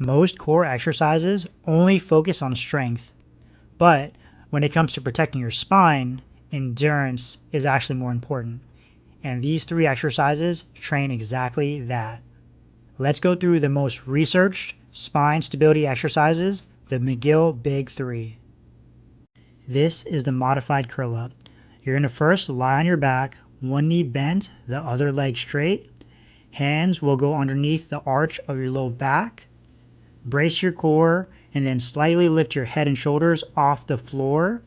Most core exercises only focus on strength, but when it comes to protecting your spine, endurance is actually more important. And these 3 exercises train exactly that. Let's go through the most researched spine stability exercises, the McGill Big 3. This is the modified curl up. You're going to first lie on your back, one knee bent, the other leg straight. Hands will go underneath the arch of your low back. Brace your core and then slightly lift your head and shoulders off the floor.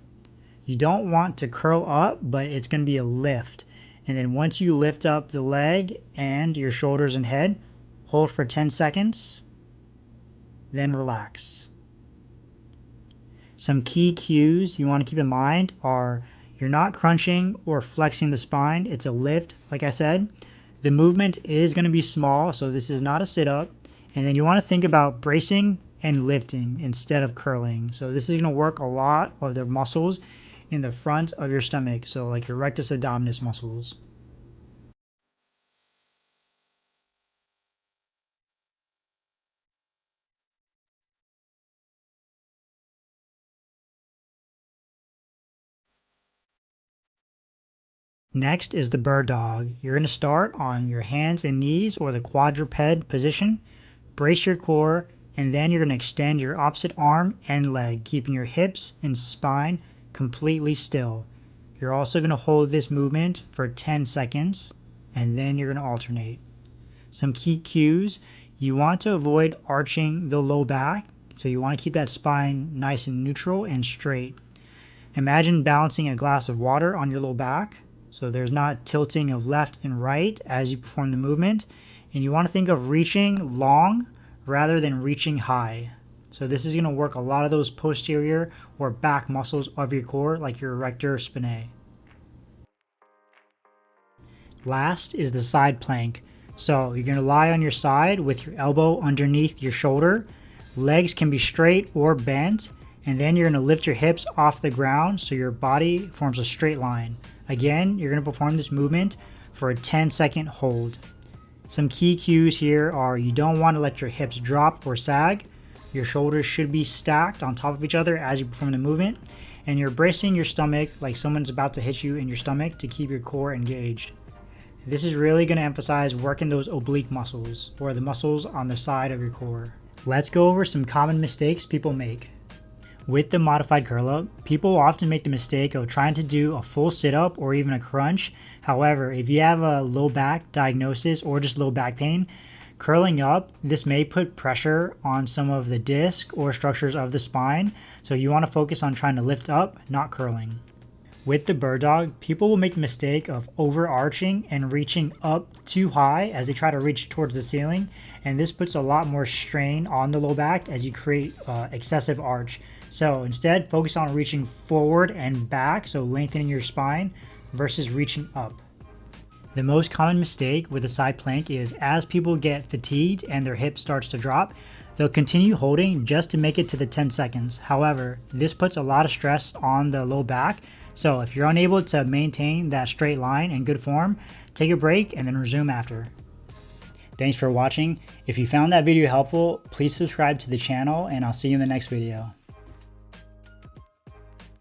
You don't want to curl up, but it's going to be a lift. And then once you lift up the leg and your shoulders and head, hold for 10 seconds, then relax. Some key cues you want to keep in mind are you're not crunching or flexing the spine. It's a lift, like I said. The movement is going to be small, so this is not a sit-up. And then you want to think about bracing and lifting instead of curling. So this is going to work a lot of the muscles in the front of your stomach, so like your rectus abdominis muscles. Next is the bird dog. You're going to start on your hands and knees or the quadruped position. Brace your core, and then you're going to extend your opposite arm and leg, keeping your hips and spine completely still. You're also going to hold this movement for 10 seconds, and then you're going to alternate. Some key cues: you want to avoid arching the low back, so you want to keep that spine nice and neutral and straight. Imagine balancing a glass of water on your low back, so there's not tilting of left and right as you perform the movement. And you want to think of reaching long rather than reaching high. So this is going to work a lot of those posterior or back muscles of your core, like your erector spinae. Last is the side plank. So you're going to lie on your side with your elbow underneath your shoulder. Legs can be straight or bent, and then you're going to lift your hips off the ground so your body forms a straight line. Again, you're going to perform this movement for a 10-second hold. Some key cues here are you don't want to let your hips drop or sag. Your shoulders should be stacked on top of each other as you perform the movement. And you're bracing your stomach like someone's about to hit you in your stomach to keep your core engaged. This is really going to emphasize working those oblique muscles, or the muscles on the side of your core. Let's go over some common mistakes people make. With the modified curl up, people often make the mistake of trying to do a full sit up or even a crunch. However, if you have a low back diagnosis or just low back pain, curling up, this may put pressure on some of the disc or structures of the spine. So you want to focus on trying to lift up, not curling. With the bird dog, people will make the mistake of overarching and reaching up too high as they try to reach towards the ceiling. And this puts a lot more strain on the low back as you create excessive arch. So instead, focus on reaching forward and back, so lengthening your spine, versus reaching up. The most common mistake with the side plank is as people get fatigued and their hip starts to drop, they'll continue holding just to make it to the 10 seconds. However, this puts a lot of stress on the low back, so if you're unable to maintain that straight line in good form, take a break and then resume after. Thanks for watching. If you found that video helpful, please subscribe to the channel and I'll see you in the next video.